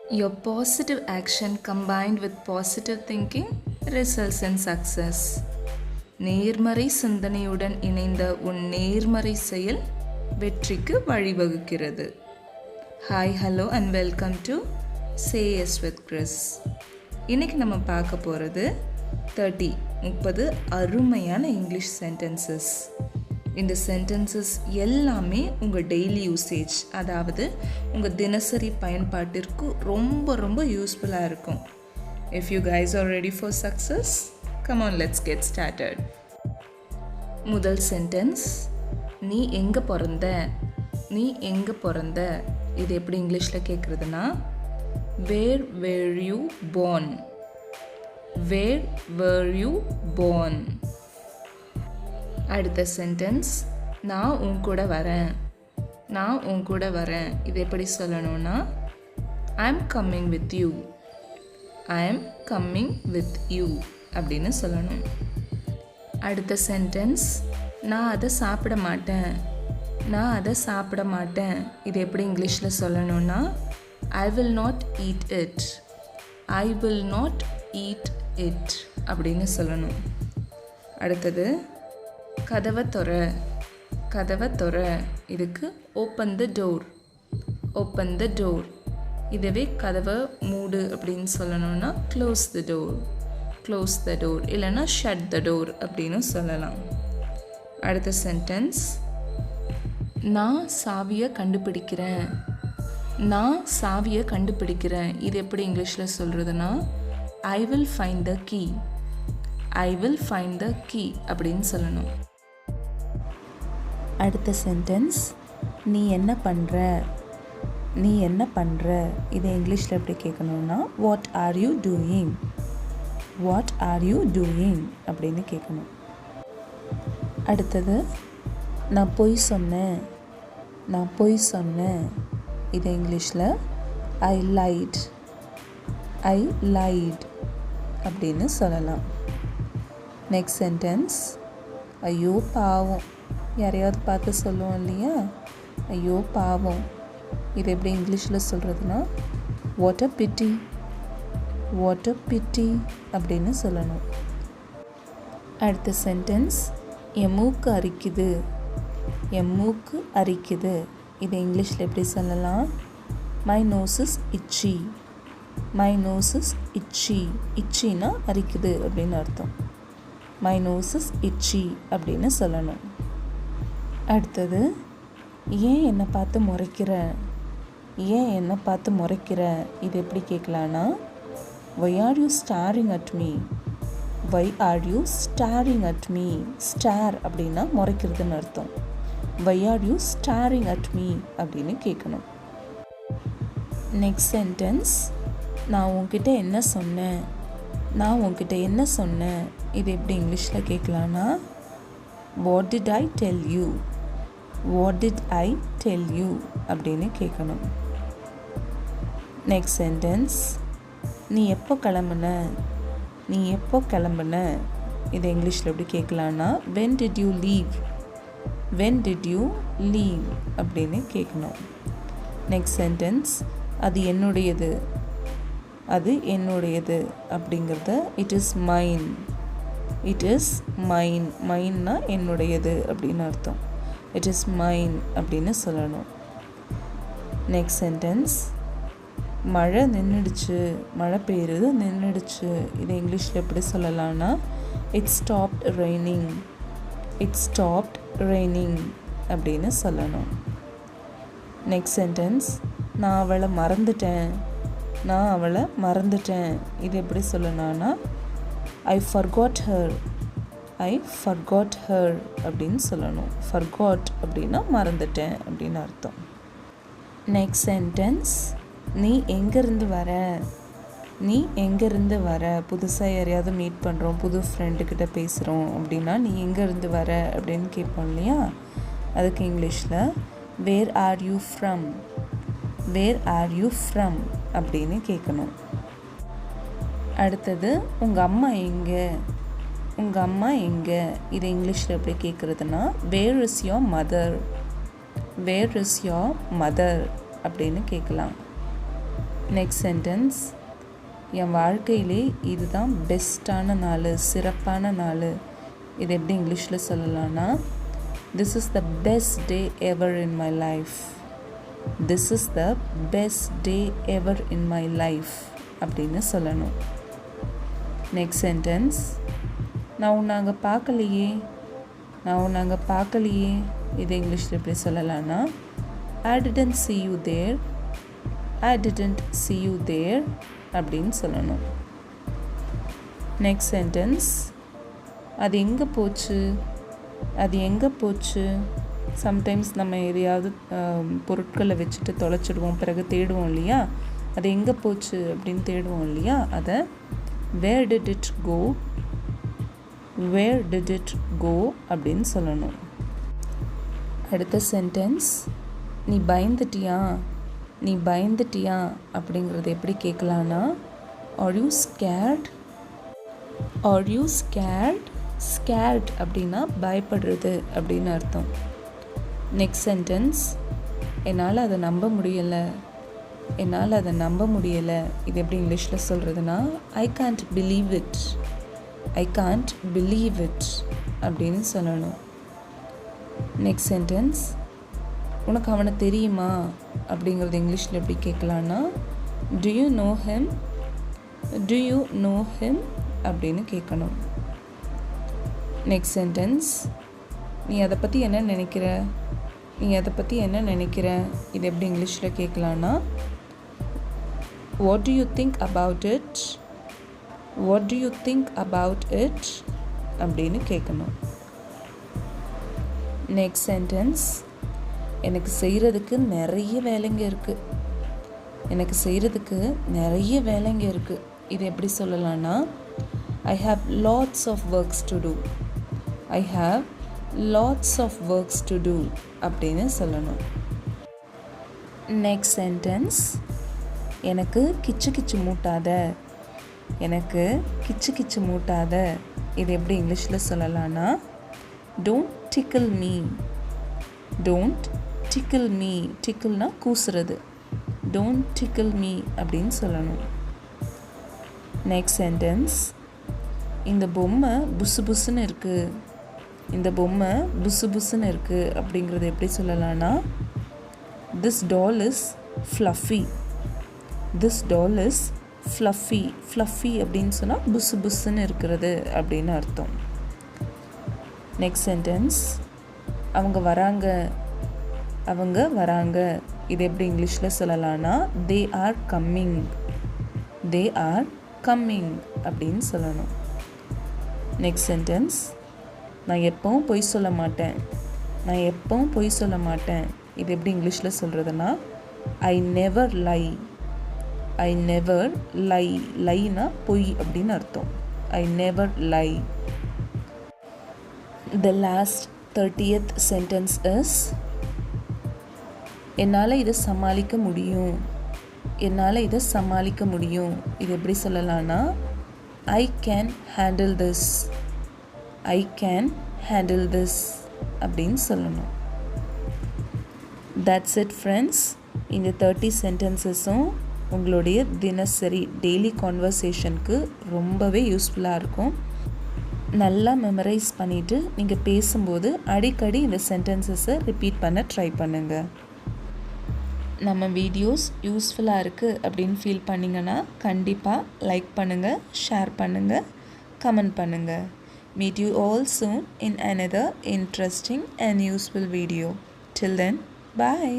Your positive action combined with positive thinking results in success. நேர்மறை சிந்தனையுடன் இணைந்த உன் நேர்மறை செயல் வெற்றிக்கு வழிவகுக்கிறது. Hi hello and welcome to say yes with Chris. இன்றைக்கி நம்ம பார்க்க போகிறது 30 அருமையான இங்கிலீஷ் சென்டென்சஸ். இந்த சென்டென்சஸ் எல்லாமே உங்கள் டெய்லி யூசேஜ், அதாவது உங்கள் தினசரி பயன்பாட்டிற்கு ரொம்ப ரொம்ப யூஸ்ஃபுல்லாக இருக்கும். If you guys are ready for success, come on, let's get started. முதல் சென்டென்ஸ், நீ எங்கே பிறந்த? நீ எங்கே பிறந்த? இது எப்படி இங்கிலீஷில் கேட்குறதுனா, where where you born? Where where you born? அடுத்த சென்டென்ஸ், நான் உன் கூட வரேன். நான் உன் கூட வரேன். இது எப்படி சொல்லணும்னா, I am coming with you. I am coming with you அப்படின்னு சொல்லணும். அடுத்த சென்டென்ஸ், நான் அதை சாப்பிட மாட்டேன். நான் அதை சாப்பிட மாட்டேன். இது எப்படி இங்கிலீஷில் சொல்லணும்னா, I will not eat it. I will not eat it அப்படின்னு சொல்லணும். அடுத்தது, கதவை தொற. கதவை தொற. இதுக்கு open the door. Open the door. இதுவே கதவை மூடு அப்படின்னு சொல்லணும்னா, close the door. Close the door இல்லைன்னா ஷட் த டோர் அப்படின்னு சொல்லலாம். அடுத்த சென்டென்ஸ், நான் சாவியை கண்டுபிடிக்கிறேன். நான் சாவியை கண்டுபிடிக்கிறேன். இது எப்படி இங்கிலீஷில் சொல்கிறதுனா, I will find the key. I will find the key அப்படின்னு சொல்லணும். அடுத்த சென்டென்ஸ், நீ என்ன பண்ணுற? நீ என்ன பண்ணுற? இதை இங்கிலீஷில் எப்படி கேட்கணுன்னா, what are you doing? What are you doing அப்படின்னு கேட்கணும். அடுத்தது, நான் பொய் சொன்னேன். நான் பொய் சொன்னேன். இதை இங்கிலீஷில் ஐ லைட். ஐ லைட் அப்படின்னு சொல்லலாம். நெக்ஸ்ட் சென்டென்ஸ், ஐயோ பாவம். யாரையாவது பார்த்து சொல்லுவோம் இல்லையா, ஐயோ பாவம். இது எப்படி இங்கிலீஷில் சொல்கிறதுனா, what a PT. What a பிட்டி அப்படின்னு சொல்லணும். அடுத்த சென்டென்ஸ், என் மூக்கு அரிக்குது. என் மூக்கு அரிக்குது. இதை இங்கிலீஷில் எப்படி சொல்லலாம், my nose is itchy. My nose is itchy. இச்சின்னா அரிக்குது அப்படின்னு அர்த்தம். மை நோஸ் இஸ் இச்சி அப்படின்னு சொல்லணும். அடுத்தது, ஏன் என்னை பார்த்து முறைக்கிற? ஏன் என்னை பார்த்து முறைக்கிற? இது எப்படி கேட்கலான்னா, why are you staring at me. Why are you staring at me. Stare அப்படின்னா முறைக்கிறதுன்னு அர்த்தம். Why are you staring at me அப்படின்னு கேட்கணும். நெக்ஸ்ட் சென்டென்ஸ், நான் உன்கிட்ட என்ன சொன்னேன்? நான் உன்கிட்ட என்ன சொன்னேன்? இது எப்படி இங்கிலீஷில் கேட்கலான்னா, what did I tell you. What did I tell you அப்படின்னு கேட்கணும். நெக்ஸ்ட் சென்டென்ஸ், நீ எப்போ கிளம்புன? நீ எப்போ கிளம்புன? இதை இங்கிலீஷில் எப்படி கேட்கலான்னா, when did you leave. when did you leave அப்படின்னு கேட்கணும். நெக்ஸ்ட் சென்டென்ஸ், அது என்னுடையது. அது என்னுடையது அப்படிங்கிறத it is mine. It is mine. மைன்னா என்னுடையது அப்படின்னு அர்த்தம். இட் இஸ் மைன் அப்படின்னு சொல்லணும். நெக்ஸ்ட் சென்டென்ஸ், மழை நின்றுடுச்சு. மழை பெய்யுறது நின்றுடுச்சு. இதை இங்கிலீஷில் எப்படி சொல்லலாம்னா, it stopped raining. It stopped raining அப்படின்னு சொல்லணும். நெக்ஸ்ட் சென்டென்ஸ், நான் அவளை மறந்துட்டேன். நான் அவளை மறந்துட்டேன். இது எப்படி சொல்லணும்னா, I forgot her. I forgot her அப்படின்னு சொல்லணும். ஃபர்காட் அப்படின்னா மறந்துட்டேன் அப்படின்னு அர்த்தம். நெக்ஸ்ட் சென்டென்ஸ், நீ எங்கேருந்து வர? நீ எங்கேருந்து வர? புதுசாக யாரையாவது மீட் பண்ணுறோம், புது ஃப்ரெண்டுக்கிட்ட பேசுகிறோம் அப்படின்னா, நீ எங்கேருந்து வர அப்படின்னு கேட்போம் இல்லையா, அதுக்கு இங்கிலீஷில் where are you from. Where are you from அப்படின்னு கேட்கணும். அடுத்தது, உங்கள் அம்மா எங்கே? உங்கள் அம்மா எங்கே? இது இங்கிலீஷில் எப்படி கேட்குறதுனா, where is your mother. Where is your mother அப்படின்னு கேட்கலாம். நெக்ஸ்ட் சென்டென்ஸ், என் வாழ்க்கையிலே இதுதான் பெஸ்ட்டான நாள், சிறப்பான நாள். இது எப்படி இங்கிலீஷில் சொல்லலாம்னா, this is the best day ever in my life. This is the best day ever in my life அப்படின்னு சொல்லணும். நெக்ஸ்ட் சென்டென்ஸ், நான் உன்னை அங்கே பார்க்கலையே. இது இங்கிலீஷில் எப்படி சொல்லலாம்னா, I didn't see you there அப்படின்னு சொல்லணும். நெக்ஸ்ட் சென்டென்ஸ், அது எங்கே போச்சு. சம்டைம்ஸ் நம்ம எதையாவது பொருட்களை வச்சுட்டு தொலைச்சிடுவோம், பிறகு தேடுவோம் இல்லையா, அது எங்கே போச்சு அப்படின்னு தேடுவோம் இல்லையா, அதை where did it go அப்படின்னு சொல்லணும். அடுத்த சென்டென்ஸ், நீ பயந்துட்டியா அப்படிங்கிறது எப்படி கேட்கலான்னா, are you scared அப்படின்னா பயப்படுறது அப்படின்னு அர்த்தம். நெக்ஸ்ட் சென்டென்ஸ், என்னால் அதை நம்ப முடியலை. இது எப்படி இங்கிலீஷில் சொல்கிறதுனா, I can't believe it அப்படின்னு சொல்லணும். நெக்ஸ்ட் சென்டென்ஸ், உனக்கு அவனை தெரியுமா அப்படிங்கிறது இங்கிலீஷில் எப்படி கேட்கலான்னா, do you know him அப்படின்னு கேட்கணும். நெக்ஸ்ட் சென்டென்ஸ், நீ அதை பற்றி என்ன நினைக்கிற. இது எப்படி இங்கிலீஷில் கேட்கலான்னா, what do you think about it அப்படின்னு கேட்கணும். நெக்ஸ்ட் சென்டென்ஸ், எனக்கு செய்கிறதுக்கு நிறைய வேலைங்க இருக்குது. இது எப்படி சொல்லலாம்னா, I have lots of works to do அப்படின்னு சொல்லணும். நெக்ஸ்ட் சென்டென்ஸ், எனக்கு கிச்சு மூட்டாத. இது எப்படி இங்கிலீஷில் சொல்லலாம்னா, don't tickle me. tickleனா கூசுறது. don't tickle me அப்படின்னு சொல்லணும். நெக்ஸ்ட் சென்டென்ஸ், இந்த பொம்மை புசு புசுன்னு இருக்குது அப்படிங்கிறது எப்படி சொல்லலாம்னா, this doll is fluffy அப்படின்னு சொன்னால் புசு புசுன்னு இருக்கிறது அப்படின்னு அர்த்தம். நெக்ஸ்ட் சென்டென்ஸ், அவங்க வராங்க. இது எப்படி இங்கிலீஷில் சொல்லலாம்னா, they are coming அப்படின்னு சொல்லணும். நெக்ஸ்ட் சென்டென்ஸ், நான் எப்பவும் பொய் சொல்ல மாட்டேன். இது எப்படி இங்கிலீஷில் சொல்கிறதுனா, I never lie. லைனா பொய் அப்படின்னு அர்த்தம். I never lie. The last 30th sentence is, என்னால் இதை சமாளிக்க முடியும். இது எப்படி சொல்லலாம்னா, I can handle this அப்படின்னு சொல்லணும். That's it friends. இந்த 30 sentences-உம் உங்களுடைய தினசரி டெய்லி கான்வர்சேஷனுக்கு ரொம்பவே யூஸ்ஃபுல்லாக இருக்கும். நல்லா மெமரைஸ் பண்ணிவிட்டு நீங்கள் பேசும்போது அடிக்கடி இந்த சென்டென்சஸை ரிப்பீட் பண்ண ட்ரை பண்ணுங்கள். நம்ம வீடியோஸ் யூஸ்ஃபுல்லாக இருக்குது அப்படின்னு ஃபீல் பண்ணிங்கன்னா கண்டிப்பாக லைக் பண்ணுங்கள், ஷேர் பண்ணுங்கள், கமெண்ட் பண்ணுங்கள். Meet you all soon in another interesting and useful video. Till then, bye.